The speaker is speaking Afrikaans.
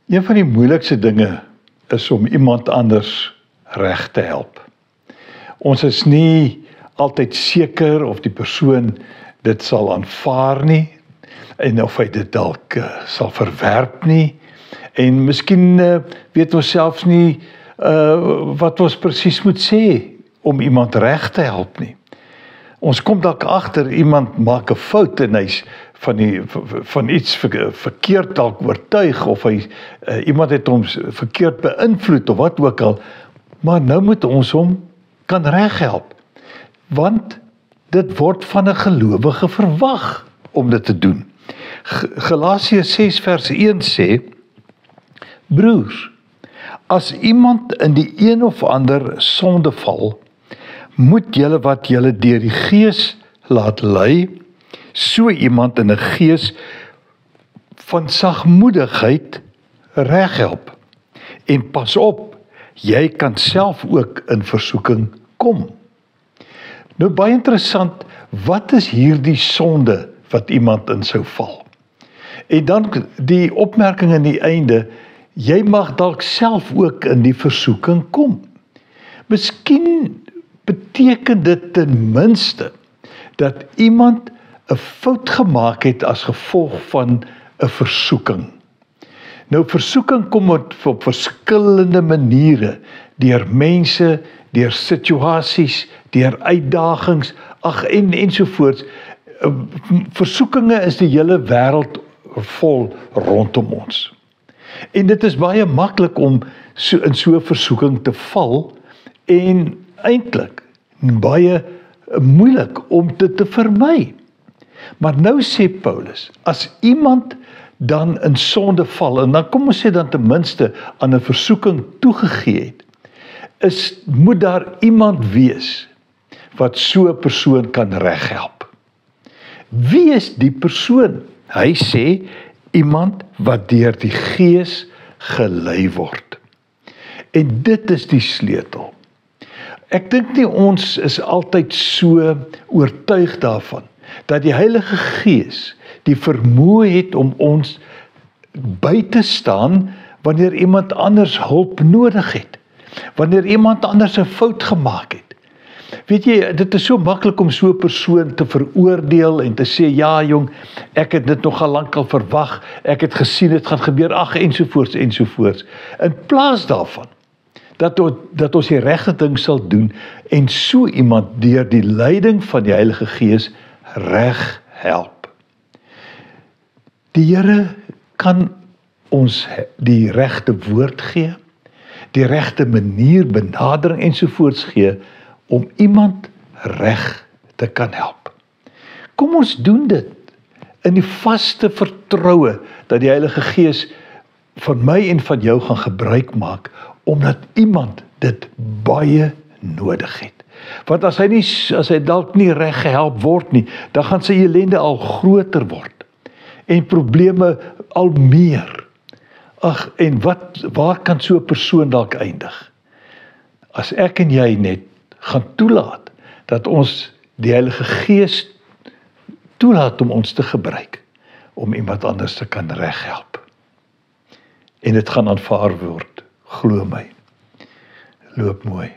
Een van die moeilikste dinge is om iemand anders reg te help. Ons is nie altyd seker of die persoon dit sal aanvaar nie, en of hy dit dalk sal verwerp nie, en miskien weet ons selfs nie wat ons presies moet sê om iemand reg te help nie. Ons kom dalk agter iemand maak 'n fout en hy's van iets verkeerd dalk oortuig, of iemand het hom verkeerd beïnvloed of wat ook al, maar nou moet ons hom kan reghelp, want dit word van 'n gelowige verwag om dit te doen. Galasiërs 6 vers 1 sê, broers, as iemand in die een of ander sonde val, moet julle wat julle deur die Gees laat lei, so iemand in 'n gees van sagmoedigheid reghelp. En pas op, jy kan self ook in versoeking kom. Nou baie interessant, wat is hierdie sonde wat iemand in sou val? En dan die opmerking aan die einde, jy mag dalk self ook in die versoeking kom. Miskien beteken dit ten minste dat iemand 'n fout gemaak het as gevolg van 'n versoeking. Nou versoeking kom op verskillende maniere, deur mense, deur situasies, deur uitdagings, ensovoorts. Versoekinge is die hele wêreld vol rondom ons. En dit is baie maklik om in so 'n versoeking te val, en eintlik baie moeilik om dit te vermy. Maar nou sê Paulus, as iemand dan in sonde val, en dan kom ons sê dan ten minste aan 'n versoeking toegegee het, moet daar iemand wees wat so 'n persoon kan reghelp. Wie is die persoon? Hy sê, iemand wat deur die Gees gelei word. En dit is die sleutel. Ek dink nie ons is altyd so oortuig daarvan, dat die Heilige Gees die vermoë het om ons by te staan wanneer iemand anders hulp nodig het, wanneer iemand anders 'n fout gemaak het. Weet jy, dit is so maklik om so 'n persoon te veroordeel en te sê, ja jong, ek het dit nogal lankal verwag, ek het gesien dit gaan gebeur, ensovoorts. In plaas daarvan, dat ons die regte ding sal doen, en so iemand deur die leiding van die Heilige Gees reg help. Die Here kan ons die regte woord gee, die regte manier, benadering ensovoorts gee, om iemand reg te kan help. Kom ons doen dit in die vaste vertroue dat die Heilige Gees van my en van jou gaan gebruik maak, omdat iemand dit baie nodig het. Want as hy dalk nie reg gehelp word nie, dan gaan sy ellende al groter word en probleme al meer. En waar kan so 'n persoon dalk eindig? As ek en jy net gaan toelaat dat ons die Heilige Gees toelaat om ons te gebruik, om iemand anders te kan reghelp. En dit gaan aanvaar word, glo my. Loop mooi.